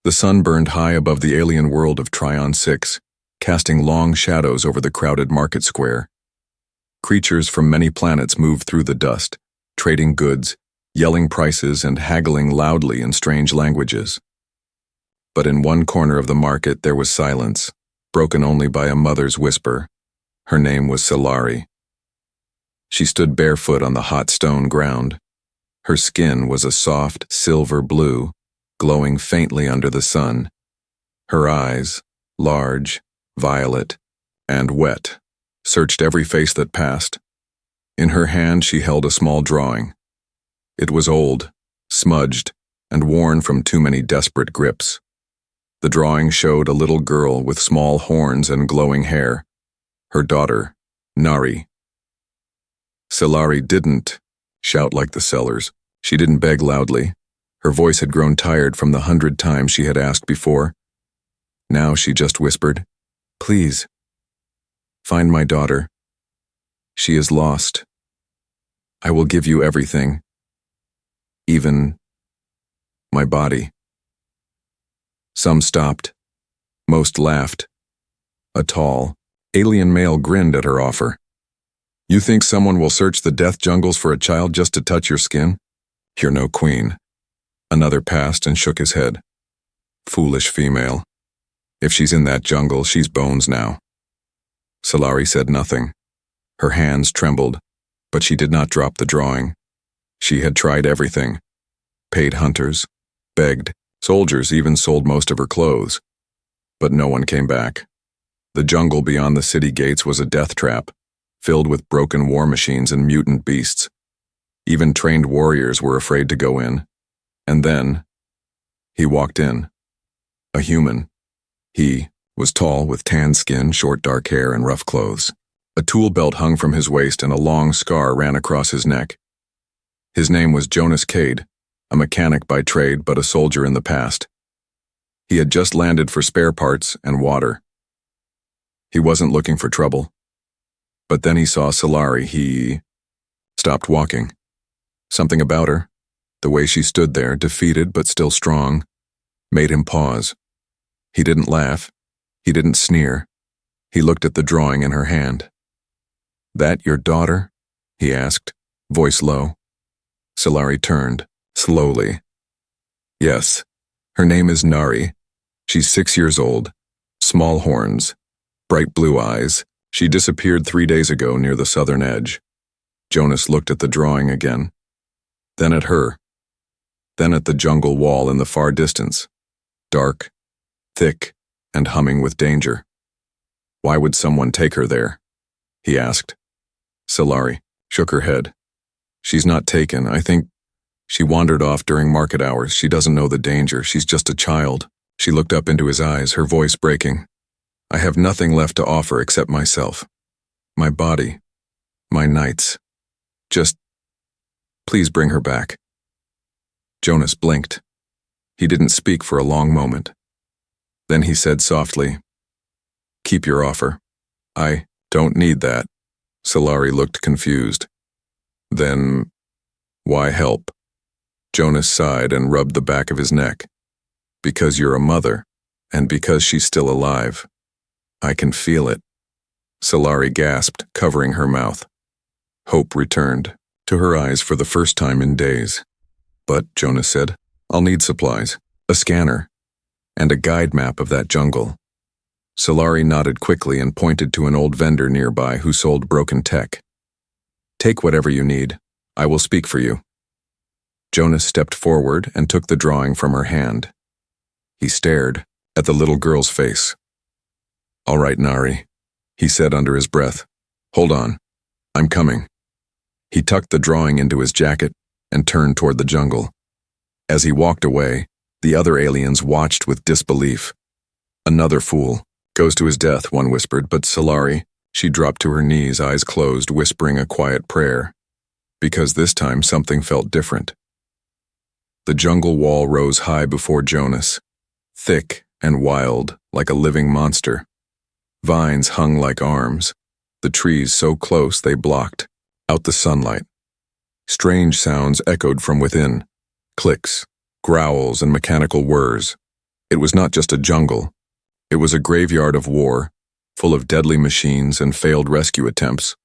The sun burned high above the alien world of Tryon 6, casting long shadows over the crowded market square. Creatures from many planets moved through the dust, trading goods, yelling prices, and haggling loudly in strange languages. But in one corner of the market there was silence, broken only by a mother's whisper. Her name was Solari. She stood barefoot on the hot stone ground. Her skin was a soft, silver blue, glowing faintly under the sun. Her eyes, large, violet, and wet, searched every face that passed. In her hand she held a small drawing. It was old, smudged, and worn from too many desperate grips. The drawing showed a little girl with small horns and glowing hair, her daughter, Nari. Solari didn't shout like the sellers. She didn't beg loudly. Her voice had grown tired from the 100 times she had asked before. Now she just whispered, "Please, find my daughter. She is lost. I will give you everything, even my body." Some stopped. Most laughed. A tall, alien male grinned at her offer. "You think someone will search the death jungles for a child just to touch your skin? You're no queen." Another passed and shook his head. "Foolish female. If she's in that jungle, she's bones now." Solari said nothing. Her hands trembled, but she did not drop the drawing. She had tried everything. Paid hunters, begged, soldiers even sold most of her clothes. But no one came back. The jungle beyond the city gates was a death trap, filled with broken war machines and mutant beasts. Even trained warriors were afraid to go in. And then, he walked in. A human. He was tall with tan skin, short dark hair, and rough clothes. A tool belt hung from his waist and a long scar ran across his neck. His name was Jonas Cade, a mechanic by trade but a soldier in the past. He had just landed for spare parts and water. He wasn't looking for trouble. But then he saw Solari. He stopped walking. Something about her, the way she stood there, defeated but still strong, made him pause. He didn't laugh. He didn't sneer. He looked at the drawing in her hand. "That your daughter?" he asked, voice low. Solari turned, slowly. "Yes. Her name is Nari. She's 6 years old. Small horns. Bright blue eyes. She disappeared 3 days ago near the southern edge." Jonas looked at the drawing again. Then at her. Then at the jungle wall in the far distance. Dark, thick, and humming with danger. "Why would someone take her there?" he asked. Solari shook her head. "She's not taken. I think she wandered off during market hours. She doesn't know the danger. She's just a child." She looked up into his eyes, her voice breaking. "I have nothing left to offer except myself. My body. My nights. Just, please bring her back." Jonas blinked. He didn't speak for a long moment. Then he said softly, "Keep your offer." "I don't need that." Solari looked confused. "Then, why help?" Jonas sighed and rubbed the back of his neck. "Because you're a mother, and because she's still alive. I can feel it." Solari gasped, covering her mouth. Hope returned to her eyes for the first time in days. "But," Jonas said, "I'll need supplies, a scanner, and a guide map of that jungle." Solari nodded quickly and pointed to an old vendor nearby who sold broken tech. "Take whatever you need. I will speak for you." Jonas stepped forward and took the drawing from her hand. He stared at the little girl's face. "All right, Nari," he said under his breath. "Hold on. I'm coming." He tucked the drawing into his jacket and turned toward the jungle. As he walked away, the other aliens watched with disbelief. "Another fool. Goes to his death," one whispered, but Solari, she dropped to her knees, eyes closed, whispering a quiet prayer. Because this time something felt different. The jungle wall rose high before Jonas, thick and wild, like a living monster. Vines hung like arms, the trees so close they blocked out the sunlight. Strange sounds echoed from within, clicks, growls, and mechanical whirs. It was not just a jungle. It was a graveyard of war, full of deadly machines and failed rescue attempts.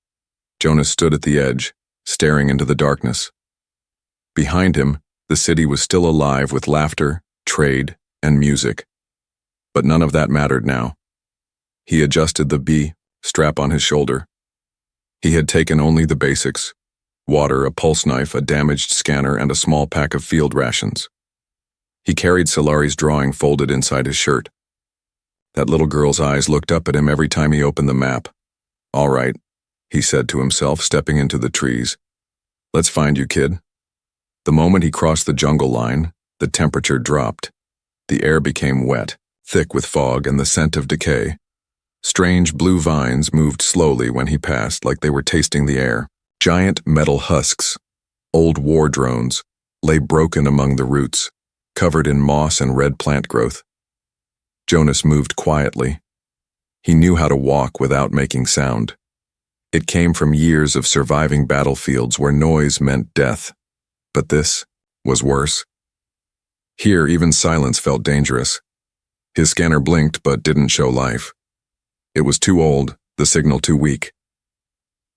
Jonas stood at the edge, staring into the darkness. Behind him, the city was still alive with laughter, trade, and music. But none of that mattered now. He adjusted the B strap on his shoulder. He had taken only the basics: water, a pulse knife, a damaged scanner, and a small pack of field rations. He carried Solari's drawing folded inside his shirt. That little girl's eyes looked up at him every time he opened the map. "All right," he said to himself, stepping into the trees. "Let's find you, kid." The moment he crossed the jungle line, the temperature dropped. The air became wet, thick with fog and the scent of decay. Strange blue vines moved slowly when he passed, like they were tasting the air. Giant metal husks, old war drones, lay broken among the roots, covered in moss and red plant growth. Jonas moved quietly. He knew how to walk without making sound. It came from years of surviving battlefields where noise meant death. But this was worse. Here, even silence felt dangerous. His scanner blinked but didn't show life. It was too old, the signal too weak.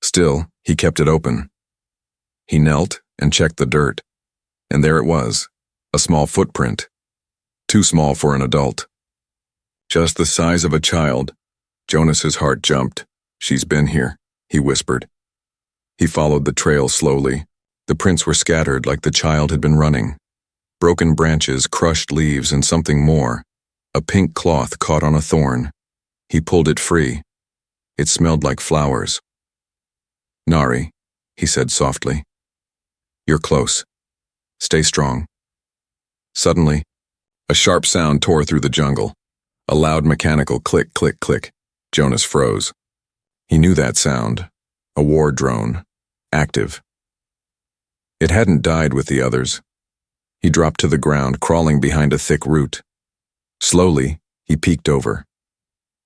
Still, he kept it open. He knelt and checked the dirt, and there it was, a small footprint. Too small for an adult. Just the size of a child. Jonas's heart jumped. "She's been here," he whispered. He followed the trail slowly. The prints were scattered like the child had been running. Broken branches, crushed leaves, and something more. A pink cloth caught on a thorn. He pulled it free. It smelled like flowers. "Nari," he said softly. "You're close. Stay strong." Suddenly, a sharp sound tore through the jungle. A loud mechanical click, click, click. Jonas froze. He knew that sound. A war drone. Active. It hadn't died with the others. He dropped to the ground, crawling behind a thick root. Slowly, he peeked over.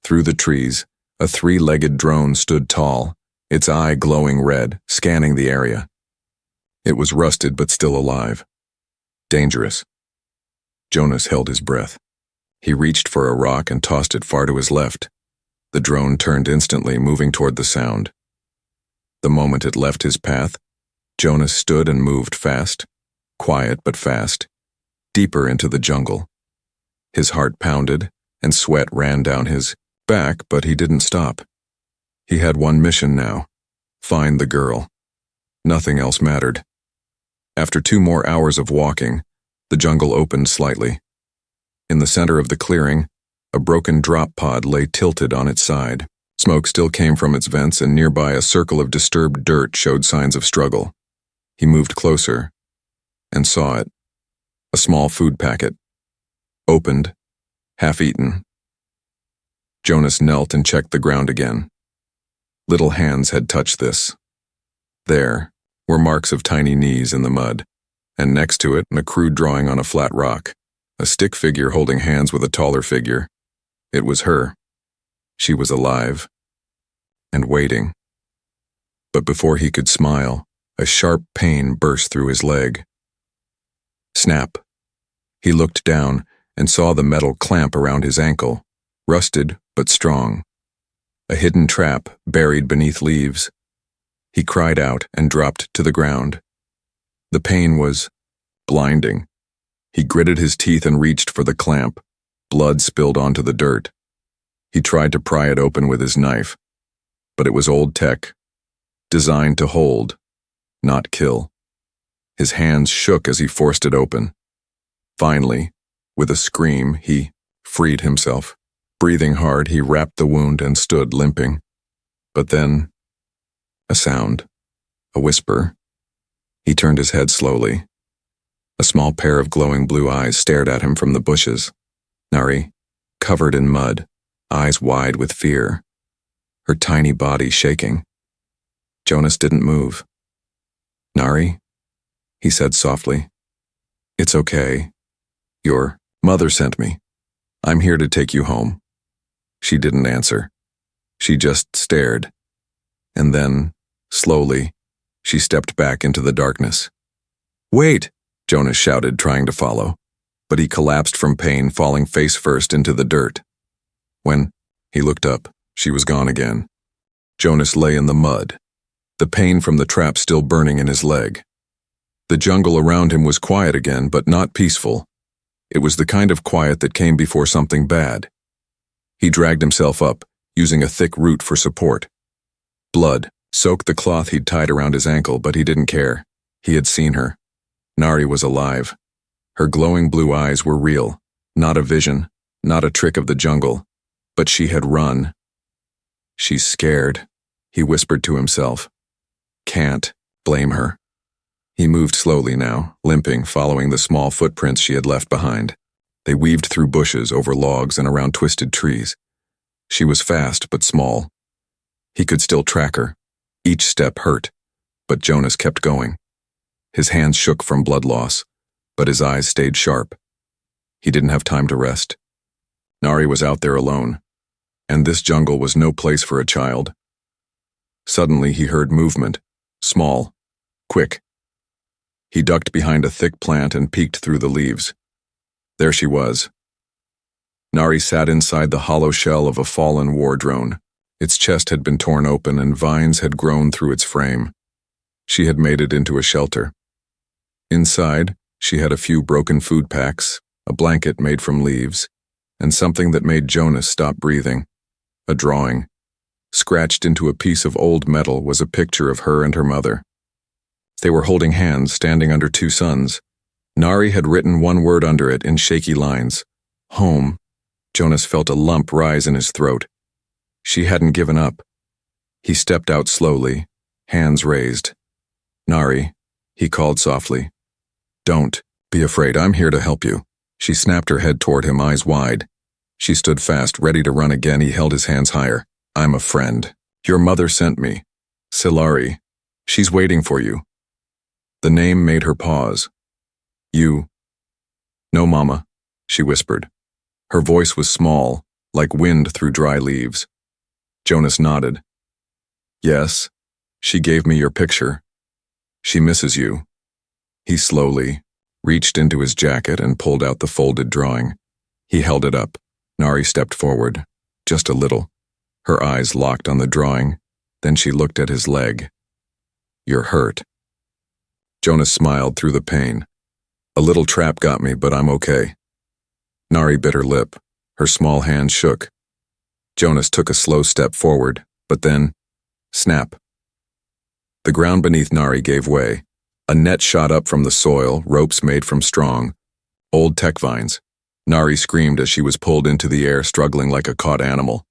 Through the trees, a three-legged drone stood tall, its eye glowing red, scanning the area. It was rusted but still alive. Dangerous. Jonas held his breath. He reached for a rock and tossed it far to his left. The drone turned instantly, moving toward the sound. The moment it left his path, Jonas stood and moved fast, quiet but fast, deeper into the jungle. His heart pounded, and sweat ran down his back, but he didn't stop. He had one mission now: find the girl. Nothing else mattered. After 2 more hours of walking, the jungle opened slightly. In the center of the clearing, a broken drop pod lay tilted on its side. Smoke still came from its vents, and nearby a circle of disturbed dirt showed signs of struggle. He moved closer and saw it. A small food packet. Opened, half-eaten. Jonas knelt and checked the ground again. Little hands had touched this. There were marks of tiny knees in the mud, and next to it, a crude drawing on a flat rock. A stick figure holding hands with a taller figure. It was her. She was alive. And waiting. But before he could smile, a sharp pain burst through his leg. Snap. He looked down and saw the metal clamp around his ankle, rusted but strong. A hidden trap buried beneath leaves. He cried out and dropped to the ground. The pain was blinding. He gritted his teeth and reached for the clamp. Blood spilled onto the dirt. He tried to pry it open with his knife, but it was old tech, designed to hold, not kill. His hands shook as he forced it open. Finally, with a scream, he freed himself. Breathing hard, he wrapped the wound and stood limping. But then, a sound, a whisper. He turned his head slowly. A small pair of glowing blue eyes stared at him from the bushes. Nari, covered in mud, eyes wide with fear, her tiny body shaking. Jonas didn't move. "Nari," he said softly. "It's okay. Your mother sent me. I'm here to take you home." She didn't answer. She just stared. And then, slowly, she stepped back into the darkness. "Wait!" Jonas shouted, trying to follow. but he collapsed from pain, falling face first into the dirt. When he looked up, she was gone again. Jonas lay in the mud, the pain from the trap still burning in his leg. The jungle around him was quiet again, but not peaceful. It was the kind of quiet that came before something bad. He dragged himself up, using a thick root for support. Blood soaked the cloth he'd tied around his ankle, but he didn't care. He had seen her. Nari was alive. Her glowing blue eyes were real, not a vision, not a trick of the jungle, but she had run. She's scared, he whispered to himself. Can't blame her. He moved slowly now, limping, following the small footprints she had left behind. They weaved through bushes, over logs, and around twisted trees. She was fast but small. He could still track her. Each step hurt, but Jonas kept going. His hands shook from blood loss, but his eyes stayed sharp. He didn't have time to rest. Nari was out there alone, and this jungle was no place for a child. Suddenly he heard movement, small, quick. He ducked behind a thick plant and peeked through the leaves. There she was. Nari sat inside the hollow shell of a fallen war drone. Its chest had been torn open and vines had grown through its frame. She had made it into a shelter. Inside, she had a few broken food packs, a blanket made from leaves, and something that made Jonas stop breathing. A drawing. Scratched into a piece of old metal was a picture of her and her mother. They were holding hands, standing under two suns. Nari had written one word under it in shaky lines. Home. Jonas felt a lump rise in his throat. She hadn't given up. He stepped out slowly, hands raised. Nari, he called softly. Don't be afraid, I'm here to help you. She snapped her head toward him, eyes wide. She stood fast, ready to run again. He held his hands higher. I'm a friend. Your mother sent me. Silari. She's waiting for you. The name made her pause. You. No, Mama, she whispered. Her voice was small, like wind through dry leaves. Jonas nodded. Yes, she gave me your picture. She misses you. He slowly reached into his jacket and pulled out the folded drawing. He held it up. Nari stepped forward, just a little. Her eyes locked on the drawing, then she looked at his leg. You're hurt. Jonas smiled through the pain. A little trap got me, but I'm okay. Nari bit her lip. Her small hand shook. Jonas took a slow step forward, but then, snap. The ground beneath Nari gave way. A net shot up from the soil, ropes made from strong, old tech vines. Nari screamed as she was pulled into the air, struggling like a caught animal.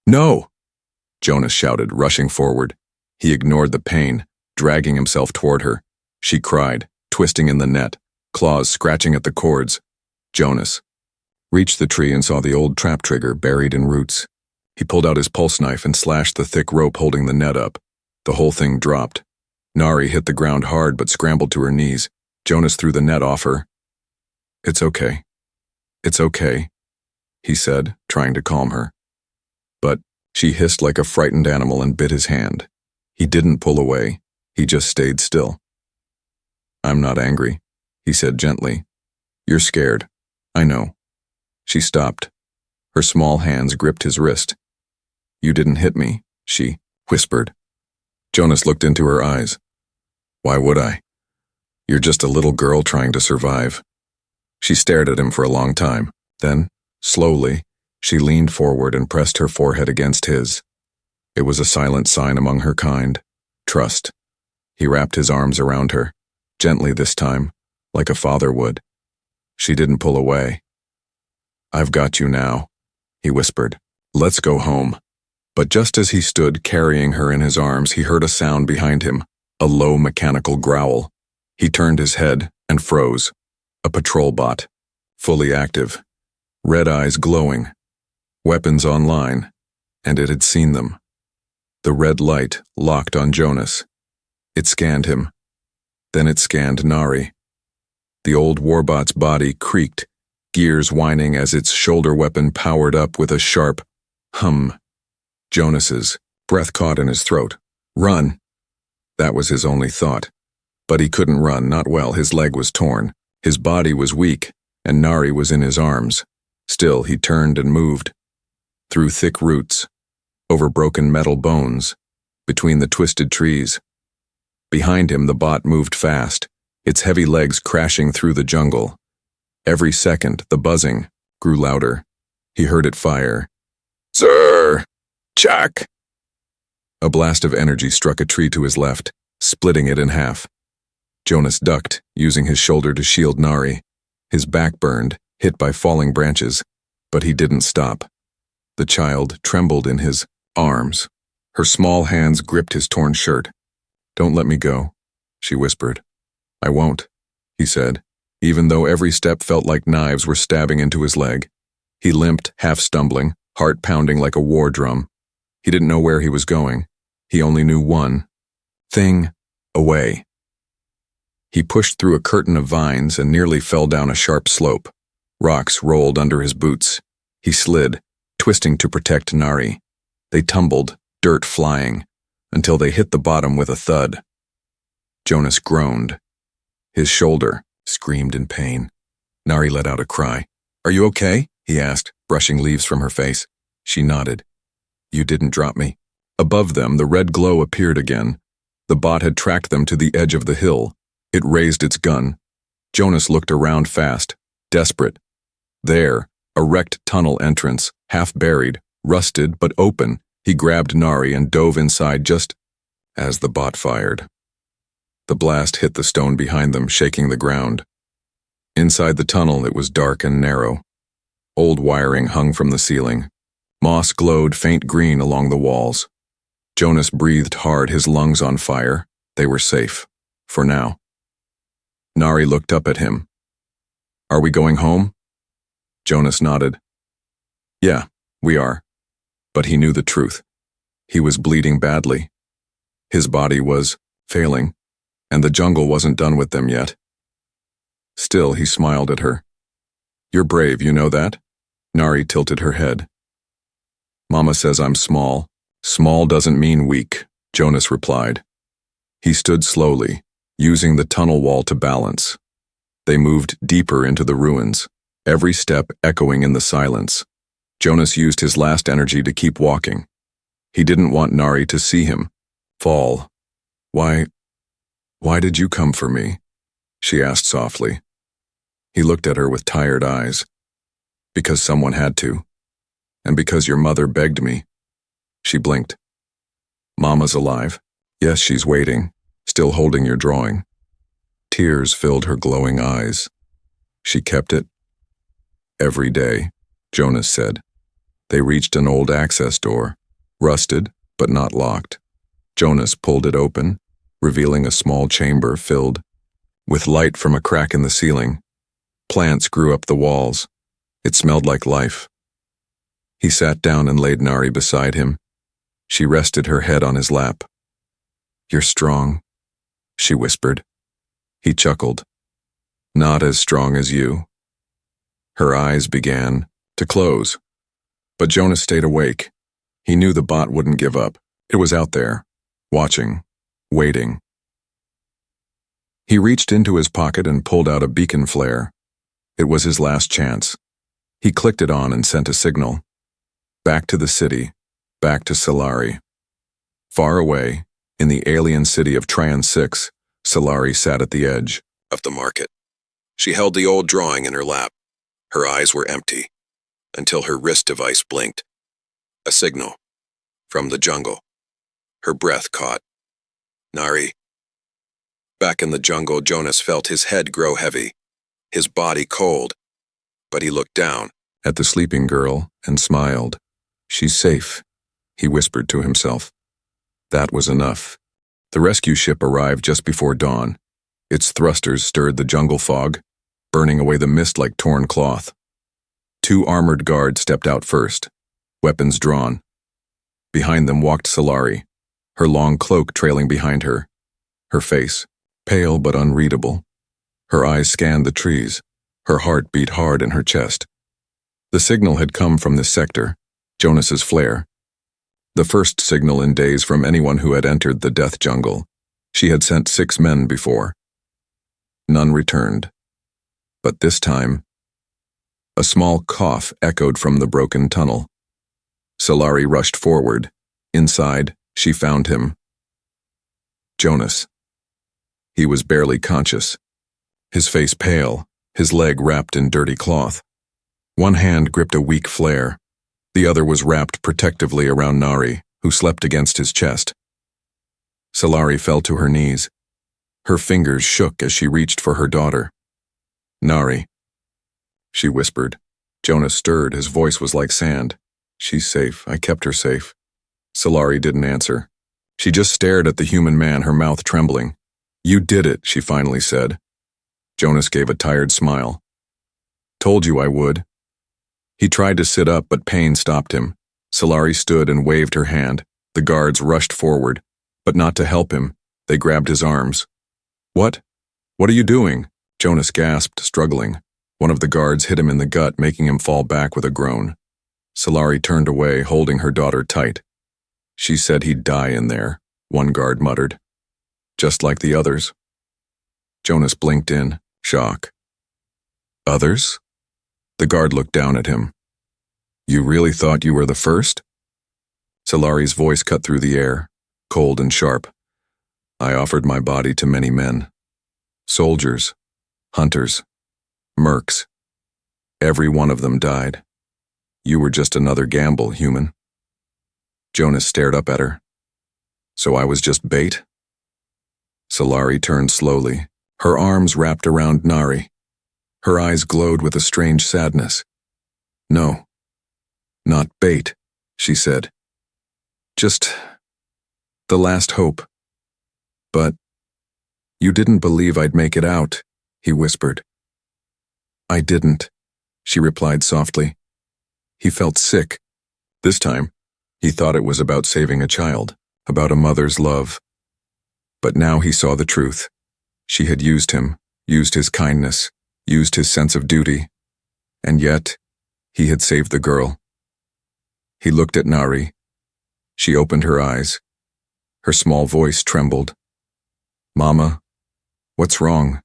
No! Jonas shouted, rushing forward. He ignored the pain, dragging himself toward her. She cried, twisting in the net, claws scratching at the cords. Jonas reached the tree and saw the old trap trigger buried in roots. He pulled out his pulse knife and slashed the thick rope holding the net up. The whole thing dropped. Nari hit the ground hard but scrambled to her knees. Jonas threw the net off her. It's okay. It's okay, he said, trying to calm her. But she hissed like a frightened animal and bit his hand. He didn't pull away. He just stayed still. I'm not angry, he said gently. You're scared. I know. She stopped. Her small hands gripped his wrist. You didn't hit me, she whispered. Jonas looked into her eyes. Why would I? You're just a little girl trying to survive. She stared at him for a long time. Then, slowly, she leaned forward and pressed her forehead against his. It was a silent sign among her kind. Trust. He wrapped his arms around her, gently this time, like a father would. She didn't pull away. I've got you now, he whispered. Let's go home. But just as he stood carrying her in his arms, he heard a sound behind him, a low mechanical growl. He turned his head and froze. A patrol bot, fully active, red eyes glowing, weapons online, and it had seen them. The red light locked on Jonas. It scanned him. Then it scanned Nari. The old warbot's body creaked, gears whining as its shoulder weapon powered up with a sharp hum. Jonas's breath caught in his throat. Run! That was his only thought. But he couldn't run, not well. His leg was torn. His body was weak. and Nari was in his arms. Still, he turned and moved. Through thick roots, over broken metal bones, between the twisted trees. Behind him, the bot moved fast, its heavy legs crashing through the jungle. Every second, the buzzing grew louder. He heard it fire. Sir! Chuck! A blast of energy struck a tree to his left, splitting it in half. Jonas ducked, using his shoulder to shield Nari. His back burned, hit by falling branches, but he didn't stop. The child trembled in his arms. Her small hands gripped his torn shirt. Don't let me go, she whispered. I won't, he said, even though every step felt like knives were stabbing into his leg. He limped, half stumbling, heart pounding like a war drum. He didn't know where he was going. He only knew one thing: away. He pushed through a curtain of vines and nearly fell down a sharp slope. Rocks rolled under his boots. He slid, twisting to protect Nari. They tumbled, dirt flying, until they hit the bottom with a thud. Jonas groaned. His shoulder screamed in pain. Nari let out a cry. Are you okay? He asked, brushing leaves from her face. She nodded. You didn't drop me. Above them, the red glow appeared again. The bot had tracked them to the edge of the hill. It raised its gun. Jonas looked around fast, desperate. There, a wrecked tunnel entrance, half buried, rusted but open. He grabbed Nari and dove inside just as the bot fired. The blast hit the stone behind them, shaking the ground. Inside the tunnel, it was dark and narrow. Old wiring hung from the ceiling. Moss glowed faint green along the walls. Jonas breathed hard, his lungs on fire. They were safe. For now. Nari looked up at him. Are we going home? Jonas nodded. Yeah, we are. But he knew the truth. He was bleeding badly. His body was failing, and the jungle wasn't done with them yet. Still, he smiled at her. You're brave, you know that? Nari tilted her head. Mama says I'm small. Small doesn't mean weak, Jonas replied. He stood slowly, using the tunnel wall to balance. They moved deeper into the ruins, every step echoing in the silence. Jonas used his last energy to keep walking. He didn't want Nari to see him fall. Why did you come for me? She asked softly. He looked at her with tired eyes. Because someone had to. And because your mother begged me. She blinked. Mama's alive. Yes, she's waiting, still holding your drawing. Tears filled her glowing eyes. She kept it. Every day, Jonas said. They reached an old access door, rusted but not locked. Jonas pulled it open, revealing a small chamber filled with light from a crack in the ceiling. Plants grew up the walls. It smelled like life. He sat down and laid Nari beside him. She rested her head on his lap. You're strong, she whispered. He chuckled. Not as strong as you. Her eyes began to close. But Jonas stayed awake. He knew the bot wouldn't give up. It was out there, watching, waiting. He reached into his pocket and pulled out a beacon flare. It was his last chance. He clicked it on and sent a signal. Back to the city, back to Solari. Far away, in the alien city of Transcends, Solari sat at the edge of the market. She held the old drawing in her lap. Her eyes were empty, until her wrist device blinked. A signal. From the jungle. Her breath caught. Nari. Back in the jungle, Jonas felt his head grow heavy, his body cold. But he looked down at the sleeping girl and smiled. She's safe, he whispered to himself. That was enough. The rescue ship arrived just before dawn. Its thrusters stirred the jungle fog, burning away the mist like torn cloth. 2 armored guards stepped out first, weapons drawn. Behind them walked Solari, her long cloak trailing behind her. Her face, pale but unreadable. Her eyes scanned the trees. Her heart beat hard in her chest. The signal had come from this sector, Jonas's flare. The first signal in days from anyone who had entered the death jungle. She had sent 6 men before. None returned. But this time, A small cough echoed from the broken tunnel. Solari rushed forward. Inside, she found him. Jonas. He was barely conscious. His face pale, his leg wrapped in dirty cloth. One hand gripped a weak flare. The other was wrapped protectively around Nari, who slept against his chest. Solari fell to her knees. Her fingers shook as she reached for her daughter. Nari, she whispered. Jonas stirred, his voice was like sand. She's safe, I kept her safe. Solari didn't answer. She just stared at the human man, her mouth trembling. You did it, she finally said. Jonas gave a tired smile. Told you I would. He tried to sit up, but pain stopped him. Solari stood and waved her hand. The guards rushed forward, but not to help him. They grabbed his arms. What? What are you doing? Jonas gasped, struggling. One of the guards hit him in the gut, making him fall back with a groan. Solari turned away, holding her daughter tight. She said he'd die in there, one guard muttered. Just like the others. Jonas blinked in, shock. Others? The guard looked down at him. You really thought you were the first? Solari's voice cut through the air, cold and sharp. I offered my body to many men. Soldiers, hunters, mercs. Every one of them died. You were just another gamble, human. Jonas stared up at her. So I was just bait? Solari turned slowly, her arms wrapped around Nari. Her eyes glowed with a strange sadness. No, not bait, she said. Just the last hope. But you didn't believe I'd make it out, he whispered. I didn't, she replied softly. He felt sick. This time, he thought it was about saving a child, about a mother's love. But now he saw the truth. She had used him, used his kindness, used his sense of duty. And yet, he had saved the girl. He looked at Nari. She opened her eyes. Her small voice trembled. Mama, what's wrong?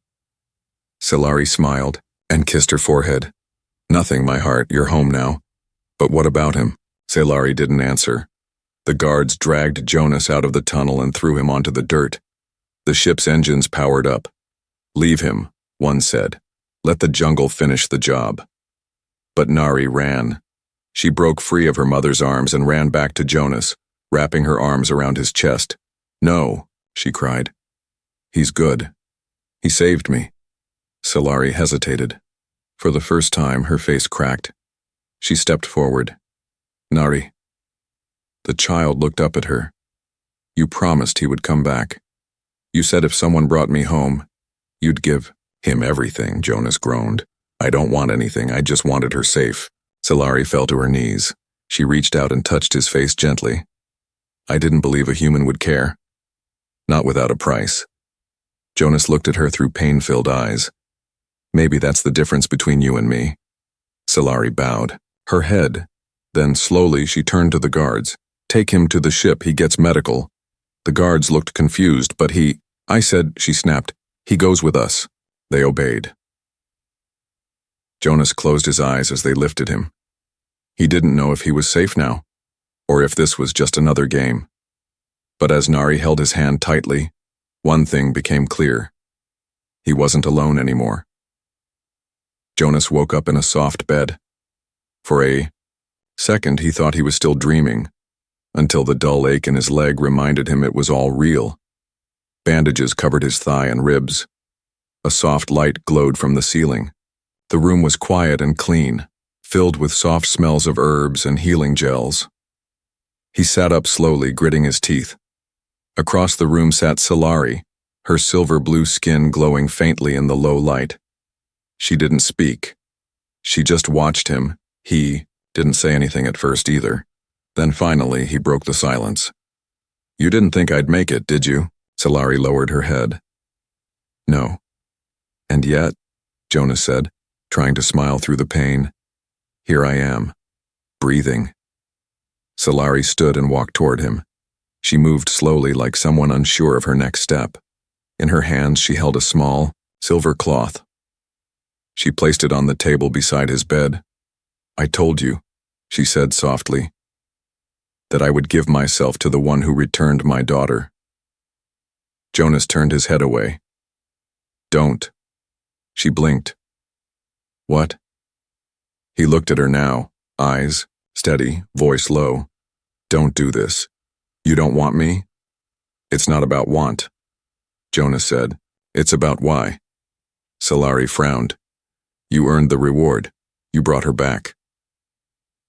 Solari smiled and kissed her forehead. Nothing, my heart, you're home now. But what about him? Solari didn't answer. The guards dragged Jonas out of the tunnel and threw him onto the dirt. The ship's engines powered up. Leave him, one said. Let the jungle finish the job. But Nari ran. She broke free of her mother's arms and ran back to Jonas, wrapping her arms around his chest. No, she cried. He's good. He saved me. Solari hesitated. For the first time, her face cracked. She stepped forward. Nari. The child looked up at her. You promised he would come back. You said if someone brought me home, you'd give him everything, Jonas groaned. I don't want anything, I just wanted her safe. Solari fell to her knees. She reached out and touched his face gently. I didn't believe a human would care. Not without a price. Jonas looked at her through pain-filled eyes. Maybe that's the difference between you and me. Solari bowed. Her head. Then slowly she turned to the guards. Take him to the ship, he gets medical. The guards looked confused, but I said, she snapped. He goes with us. They obeyed. Jonas closed his eyes as they lifted him. He didn't know if he was safe now, or if this was just another game. But as Nari held his hand tightly, one thing became clear. He wasn't alone anymore. Jonas woke up in a soft bed. For a second, he thought he was still dreaming, until the dull ache in his leg reminded him it was all real. Bandages covered his thigh and ribs. A soft light glowed from the ceiling. The room was quiet and clean, filled with soft smells of herbs and healing gels. He sat up slowly, gritting his teeth. Across the room sat Solari, her silver-blue skin glowing faintly in the low light. She didn't speak. She just watched him. He didn't say anything at first either. Then finally, he broke the silence. You didn't think I'd make it, did you? Solari lowered her head. No. And yet, Jonas said, trying to smile through the pain, here I am, breathing. Solari stood and walked toward him. She moved slowly like someone unsure of her next step. In her hands she held a small, silver cloth. She placed it on the table beside his bed. "I told you," she said softly, "that I would give myself to the one who returned my daughter." Jonas turned his head away. "Don't." She blinked. "What?" He looked at her now, eyes steady, voice low. "Don't do this. You don't want me?" "It's not about want," Jonas said. "It's about why." Solari frowned. "You earned the reward. You brought her back."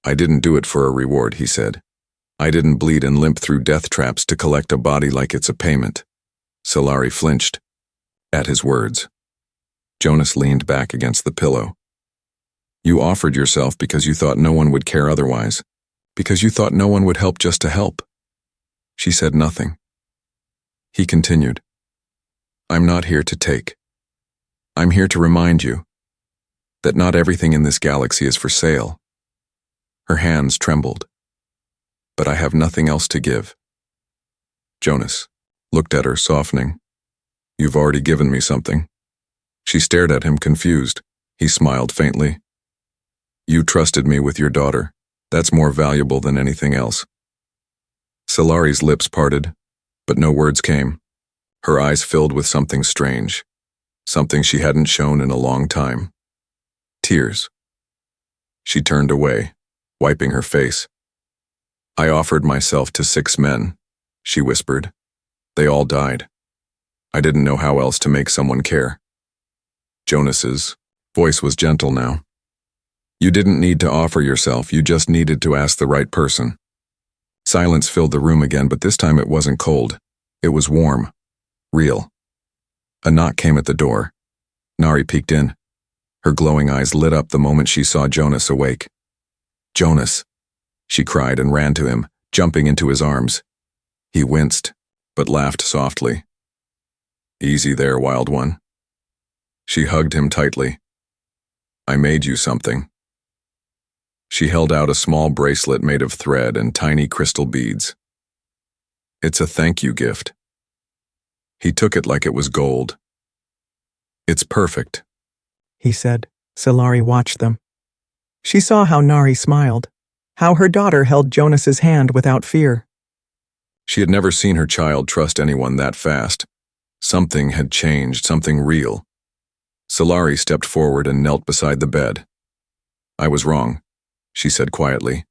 "I didn't do it for a reward," he said. "I didn't bleed and limp through death traps to collect a body like it's a payment." Solari flinched at his words. Jonas leaned back against the pillow. "You offered yourself because you thought no one would care otherwise, because you thought no one would help just to help." She said nothing. He continued, "I'm not here to take. I'm here to remind you that not everything in this galaxy is for sale." Her hands trembled. "But I have nothing else to give." Jonas looked at her, softening. "You've already given me something." She stared at him, confused. He smiled faintly. "You trusted me with your daughter. That's more valuable than anything else." Solari's lips parted, but no words came. Her eyes filled with something strange, something she hadn't shown in a long time. Tears. She turned away, wiping her face. "I offered myself to 6 men," she whispered. "They all died. I didn't know how else to make someone care." Jonas's voice was gentle now. "You didn't need to offer yourself, you just needed to ask the right person." Silence filled the room again, but this time it wasn't cold. It was warm, real. A knock came at the door. Nari peeked in. Her glowing eyes lit up the moment she saw Jonas awake. "Jonas," she cried and ran to him, jumping into his arms. He winced, but laughed softly. "Easy there, wild one." She hugged him tightly. "I made you something." She held out a small bracelet made of thread and tiny crystal beads. "It's a thank you gift." He took it like it was gold. "It's perfect," he said. Solari watched them. She saw how Nari smiled, how her daughter held Jonas's hand without fear. She had never seen her child trust anyone that fast. Something had changed, something real. Solari stepped forward and knelt beside the bed. "I was wrong," she said quietly.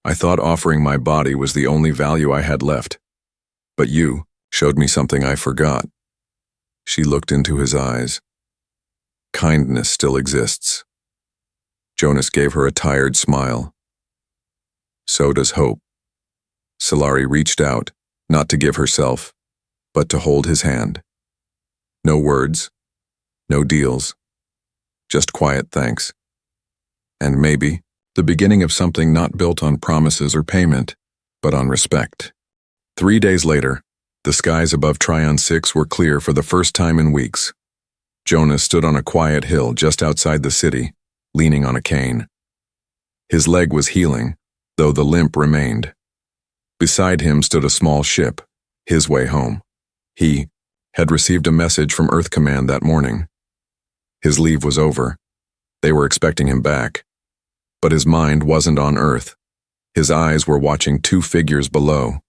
"I thought offering my body was the only value I had left. But you showed me something I forgot." She looked into his eyes. "Kindness still exists." Jonas gave her a tired smile. "So does hope." Solari reached out, not to give herself, but to hold his hand. No words, no deals, just quiet thanks. And maybe the beginning of something not built on promises or payment, but on respect. 3 days later, the skies above Tryon 6 were clear for the first time in weeks. Jonas stood on a quiet hill just outside the city, leaning on a cane. His leg was healing, though the limp remained. Beside him stood a small ship, his way home. He had received a message from Earth Command that morning. His leave was over. They were expecting him back. But his mind wasn't on Earth. His eyes were watching 2 figures below,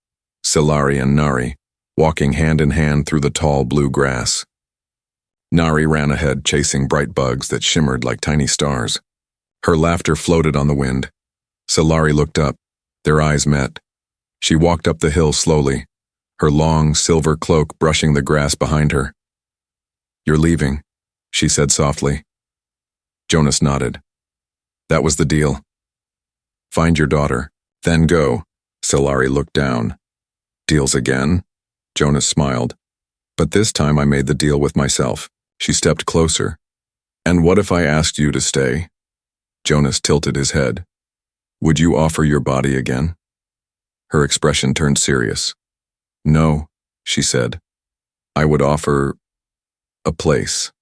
Solari and Nari, walking hand in hand through the tall blue grass. Nari ran ahead, chasing bright bugs that shimmered like tiny stars. Her laughter floated on the wind. Solari looked up. Their eyes met. She walked up the hill slowly, her long silver cloak brushing the grass behind her. "You're leaving," she said softly. Jonas nodded. "That was the deal. Find your daughter, then go." Solari looked down. "Deals again?" Jonas smiled. "But this time I made the deal with myself." She stepped closer. "And what if I asked you to stay?" Jonas tilted his head. "Would you offer your body again?" Her expression turned serious. "No," she said. "I would offer a place."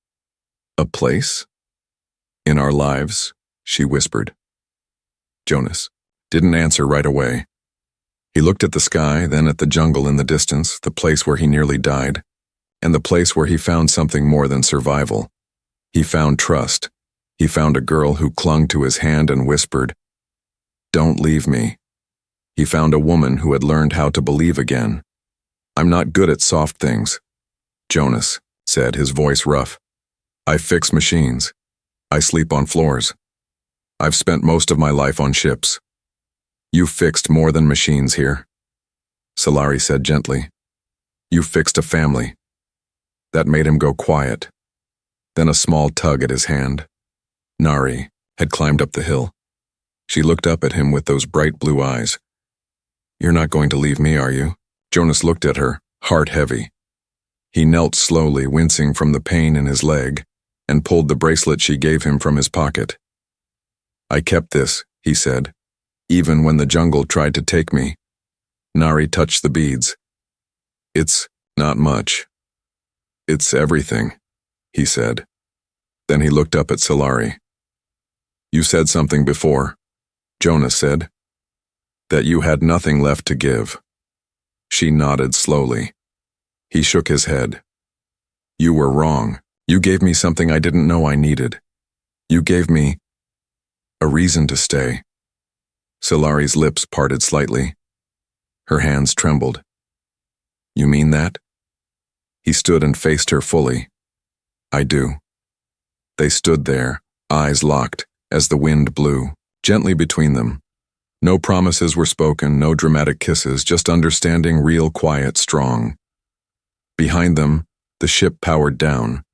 "A place?" "In our lives," she whispered. Jonas didn't answer right away. He looked at the sky, then at the jungle in the distance, the place where he nearly died, and the place where he found something more than survival. He found trust, He found a girl who clung to his hand and whispered, "Don't leave me." He found a woman who had learned how to believe again. "I'm not good at soft things," Jonas said, his voice rough. "I fix machines. I sleep on floors. I've spent most of my life on ships. You fixed more than machines here," Solari said gently. "You fixed a family." That made him go quiet. Then a small tug at his hand. Nari had climbed up the hill. She looked up at him with those bright blue eyes. "You're not going to leave me, are you?" Jonas looked at her, heart heavy. He knelt slowly, wincing from the pain in his leg, and pulled the bracelet she gave him from his pocket. "I kept this," he said, "even when the jungle tried to take me." Nari touched the beads. "It's not much. It's everything," he said. Then he looked up at Solari. "You said something before," Jonas said, "that you had nothing left to give." She nodded slowly. He shook his head. "You were wrong. You gave me something I didn't know I needed. You gave me a reason to stay." Solari's lips parted slightly. Her hands trembled. "You mean that?" He stood and faced her fully. "I do." They stood there, eyes locked, as the wind blew, gently between them. No promises were spoken, no dramatic kisses, just understanding, real, quiet, strong. Behind them, the ship powered down.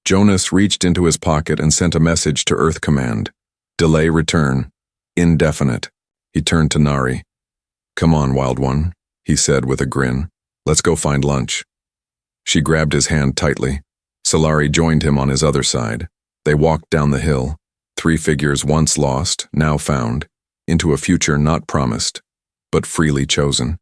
Jonas reached into his pocket and sent a message to Earth Command. "Delay return. Indefinite." He turned to Nari. "Come on, Wild One," he said with a grin. "Let's go find lunch." She grabbed his hand tightly. Solari joined him on his other side. They walked down the hill, three figures once lost, now found, into a future not promised, but freely chosen.